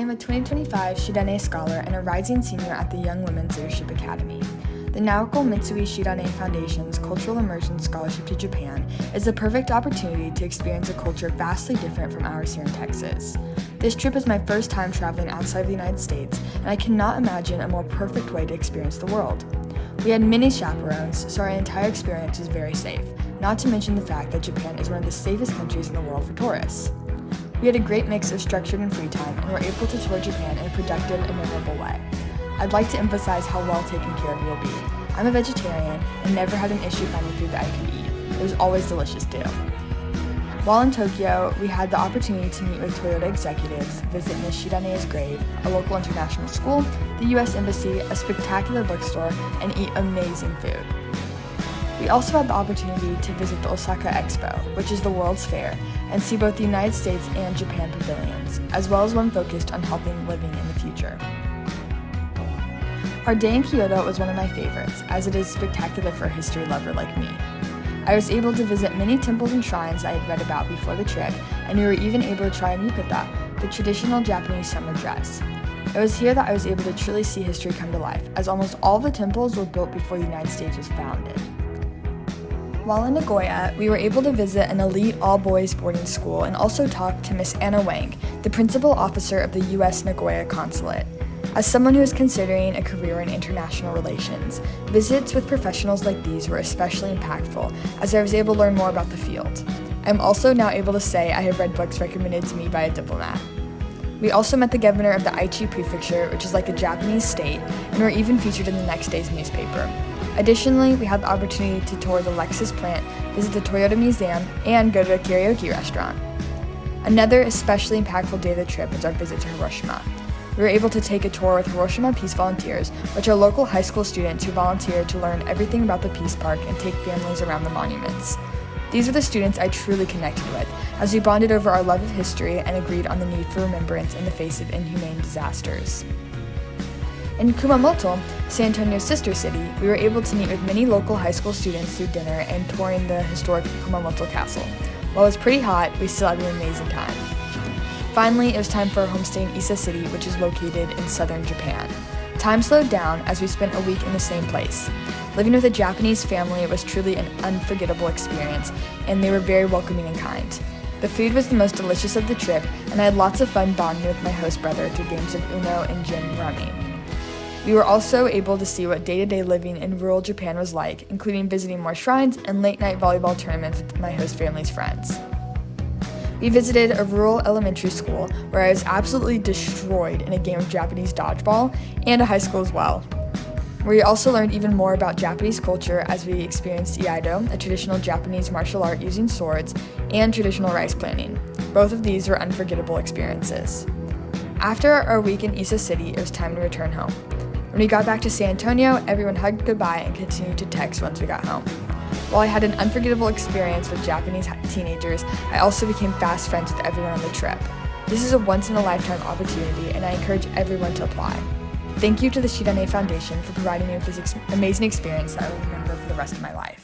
am a 2025 Shirane Scholar and a rising senior at the Young Women's Leadership Academy. The Naoko Mitsui Shirane Foundation's Cultural Immersion Scholarship to Japan is the perfect opportunity to experience a culture vastly different from ours here in Texas. This trip is my first time traveling outside the United States, and I cannot imagine a more perfect way to experience the world. We had many chaperones, so our entire experience was very safe, not to mention the fact that Japan is one of the safest countries in the world for tourists. We had a great mix of structured and free time and were able to tour Japan in a productive and memorable way. I'd like to emphasize how well taken care of you'll be. I'm a vegetarian and never had an issue finding food that I could eat. It was always delicious too. While in Tokyo, we had the opportunity to meet with Toyota executives, visit Ms. Shirane's grave, a local international school, the U.S. Embassy, a spectacular bookstore, and eat amazing food. We also had the opportunity to visit the Osaka Expo, which is the World's Fair, and see both the United States and Japan pavilions, as well as one focused on helping living in the future. Our day in Kyoto was one of my favorites, as it is spectacular for a history lover like me. I was able to visit many temples and shrines I had read about before the trip, and we were even able to try on yukata, the traditional Japanese summer dress. It was here that I was able to truly see history come to life, as almost all the temples were built before the United States was founded. While in Nagoya, we were able to visit an elite all-boys boarding school and also talk to Miss Anna Wang, the principal officer of the U.S. Nagoya Consulate. As someone who is considering a career in international relations, visits with professionals like these were especially impactful, as I was able to learn more about the field. I'm also now able to say I have read books recommended to me by a diplomat. We also met the governor of the Aichi Prefecture, which is like a Japanese state, and were even featured in the next day's newspaper. Additionally, we had the opportunity to tour the Lexus plant, visit the Toyota Museum, and go to a karaoke restaurant. Another especially impactful day of the trip was our visit to Hiroshima. We were able to take a tour with Hiroshima Peace Volunteers, which are local high school students who volunteer to learn everything about the Peace Park and take families around the monuments. These are the students I truly connected with, as we bonded over our love of history and agreed on the need for remembrance in the face of inhumane disasters. In Kumamoto, San Antonio's sister city, we were able to meet with many local high school students through dinner and touring the historic Kumamoto Castle. While it was pretty hot, we still had an amazing time. Finally, it was time for our homestay in Ise City, which is located in southern Japan. Time slowed down as we spent a week in the same place. Living with a Japanese family was truly an unforgettable experience, and they were very welcoming and kind. The food was the most delicious of the trip, and I had lots of fun bonding with my host brother through games of Uno and Gin Rummy. We were also able to see what day-to-day living in rural Japan was like, including visiting more shrines and late-night volleyball tournaments with my host family's friends. We visited a rural elementary school where I was absolutely destroyed in a game of Japanese dodgeball, and a high school as well. We also learned even more about Japanese culture as we experienced iaido, a traditional Japanese martial art using swords, and traditional rice planting. Both of these were unforgettable experiences. After our week in Ise City, it was time to return home. When we got back to San Antonio, everyone hugged goodbye and continued to text once we got home. While I had an unforgettable experience with Japanese teenagers, I also became fast friends with everyone on the trip. This is a once-in-a-lifetime opportunity, and I encourage everyone to apply. Thank you to the Shirane Foundation for providing me with this amazing experience that I will remember for the rest of my life.